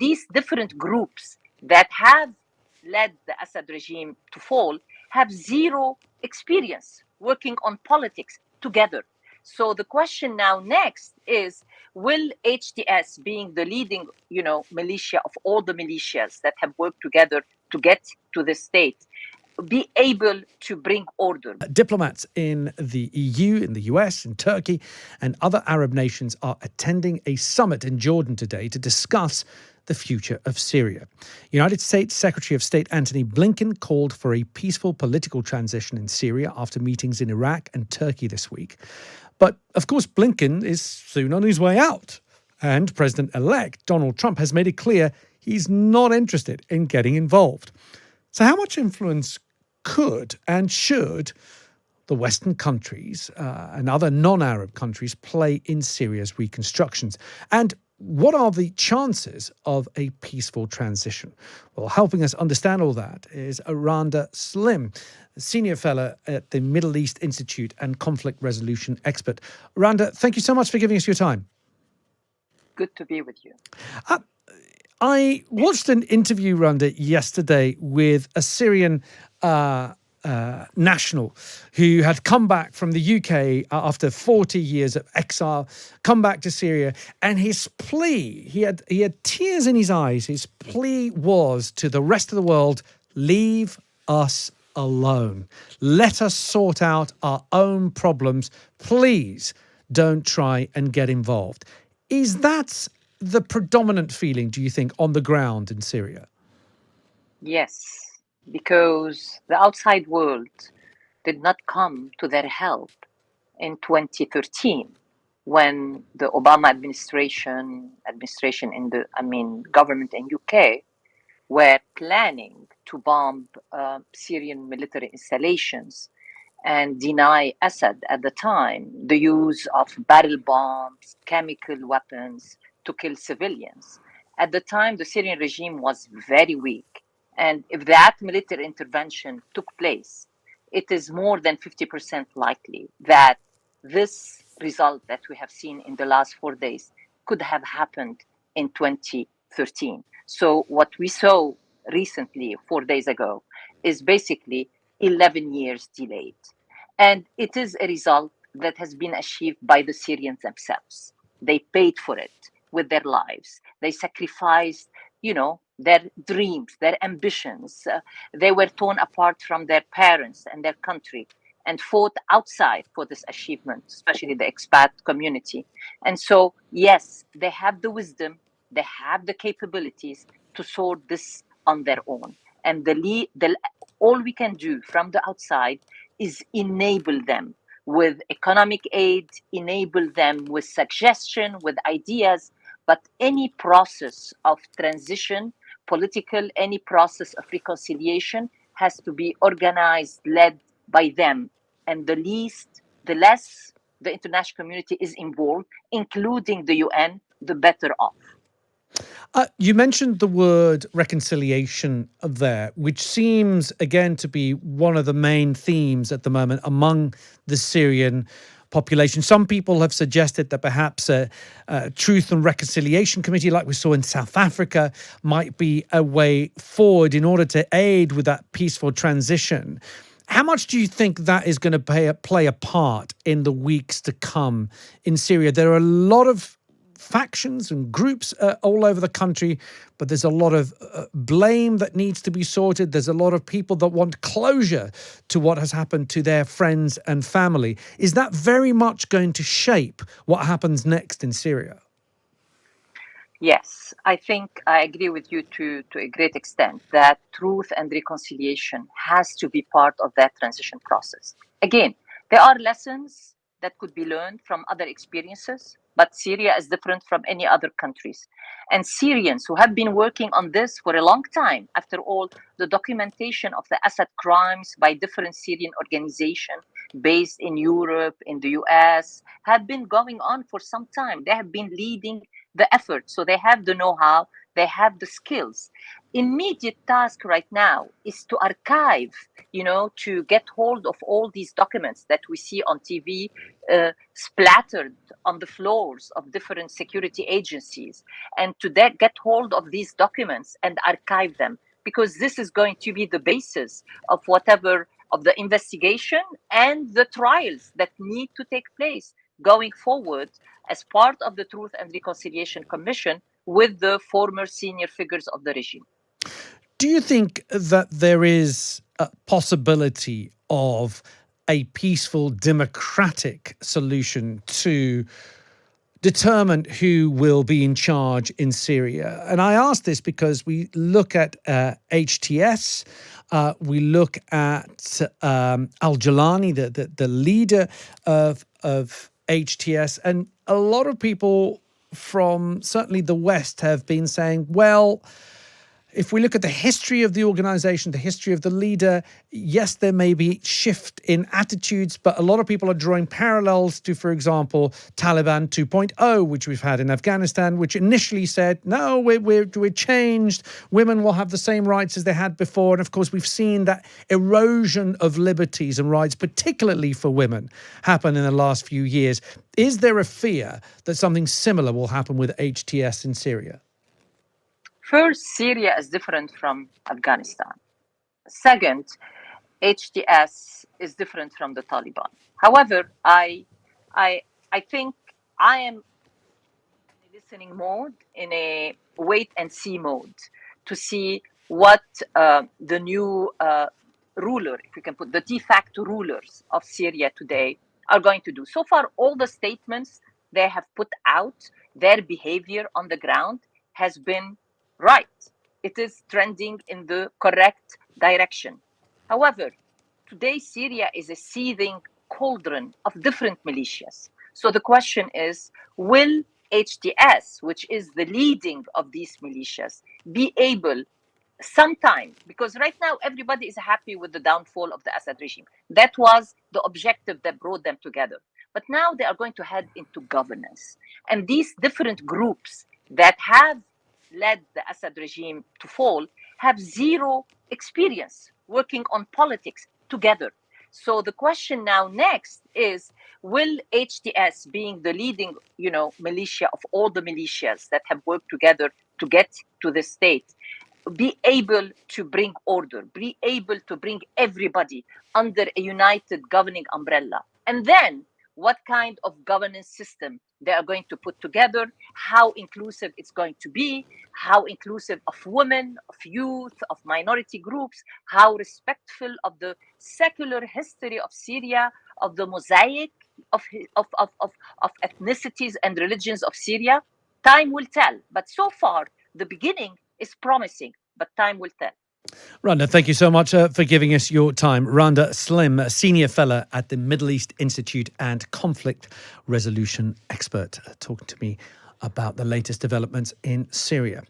these different groups that have led the Assad regime to fall have zero experience working on politics together. So the question now next is, will HTS, being the leading, militia of all the militias that have worked together to get to the state, be able to bring order? Diplomats in the EU, in the US, in Turkey, and other Arab nations are attending a summit in Jordan today to discuss the future of Syria. United States Secretary of State Antony Blinken called for a peaceful political transition in Syria after meetings in Iraq and Turkey this week. But, of course, Blinken is soon on his way out. And President-elect Donald Trump has made it clear he's not interested in getting involved. So how much influence could and should the Western countries and other non-Arab countries play in Syria's reconstructions? And what are the chances of a peaceful transition? Well, helping us understand all that is Randa Slim, Senior Fellow at the Middle East Institute and conflict resolution expert. Randa, thank you so much for giving us your time. Good to be with you. I watched an interview, Randa, yesterday with a Syrian national who had come back from the UK after 40 years of exile, come back to Syria, and his plea, he had tears in his eyes. His plea was to the rest of the world, leave us alone. Let us sort out our own problems. Please don't try and get involved. Is that the predominant feeling, do you think, on the ground in Syria? Yes, because the outside world did not come to their help in 2013 when the Obama administration in the, government in UK were planning to bomb Syrian military installations and deny Assad at the time the use of barrel bombs, chemical weapons to kill civilians. At the time, the Syrian regime was very weak. And if that military intervention took place, it is more than 50% likely that this result that we have seen in the last 4 days could have happened in 2013. So what we saw recently, 4 days ago, is basically 11 years delayed. And it is a result that has been achieved by the Syrians themselves. They paid for it with their lives. They sacrificed, their dreams, their ambitions. They were torn apart from their parents and their country and fought outside for this achievement, especially the expat community. And so, yes, they have the wisdom, they have the capabilities to sort this on their own. And all we can do from the outside is enable them with economic aid, enable them with suggestion, with ideas. But any process of transition, political, any process of reconciliation has to be organized, led by them. And the less the international community is involved, including the UN, the better off. You mentioned the word reconciliation there, which seems, again, to be one of the main themes at the moment among the Syrian population. Some people have suggested that perhaps a Truth and Reconciliation Committee, like we saw in South Africa, might be a way forward in order to aid with that peaceful transition. How much do you think that is going to play a part in the weeks to come in Syria? There are a lot of factions and groups all over the country, but there's a lot of blame that needs to be sorted. There's a lot of people that want closure to what has happened to their friends and family. Is that very much going to shape what happens next in Syria? Yes, I think I agree with you to a great extent that truth and reconciliation has to be part of that transition process. Again, there are lessons that could be learned from other experiences, but Syria is different from any other countries. And Syrians who have been working on this for a long time, after all, the documentation of the Assad crimes by different Syrian organizations based in Europe, in the US, have been going on for some time. They have been leading the effort. So they have the know-how, they have the skills. Immediate task right now is to archive, to get hold of all these documents that we see on TV, splattered on the floors of different security agencies, and to get hold of these documents and archive them, because this is going to be the basis of whatever of the investigation and the trials that need to take place going forward as part of the Truth and Reconciliation Commission with the former senior figures of the regime. Do you think that there is a possibility of a peaceful, democratic solution to determine who will be in charge in Syria? And I ask this because we look at HTS, we look at al-Jilani, the leader of HTS, and a lot of people from certainly the West have been saying, well, if we look at the history of the organization, the history of the leader, yes, there may be shift in attitudes, but a lot of people are drawing parallels to, for example, Taliban 2.0, which we've had in Afghanistan, which initially said, no, we're changed. Women will have the same rights as they had before. And of course, we've seen that erosion of liberties and rights, particularly for women, happen in the last few years. Is there a fear that something similar will happen with HTS in Syria? First, Syria is different from Afghanistan. Second, HTS is different from the Taliban. However, I think I am in a listening mode, in a wait and see mode, to see what the new ruler, if we can put the de facto rulers of Syria today, are going to do. So far, all the statements they have put out, their behavior on the ground has been right. It is trending in the correct direction. However, today Syria is a seething cauldron of different militias. So the question is, will HTS, which is the leading of these militias, be able sometime, because right now everybody is happy with the downfall of the Assad regime. That was the objective that brought them together. But now they are going to head into governance. And these different groups that have led the Assad regime to fall have zero experience working on politics together. So the question now next is, will HTS, being the leading, militia of all the militias that have worked together to get to the state, be able to bring order, be able to bring everybody under a united governing umbrella? And then what kind of governance system they are going to put together, how inclusive it's going to be, how inclusive of women, of youth, of minority groups, how respectful of the secular history of Syria, of the mosaic of ethnicities and religions of Syria. Time will tell. But so far, the beginning is promising, but time will tell. Randa, thank you so much for giving us your time. Randa Slim, Senior Fellow at the Middle East Institute and Conflict Resolution Expert, talking to me about the latest developments in Syria.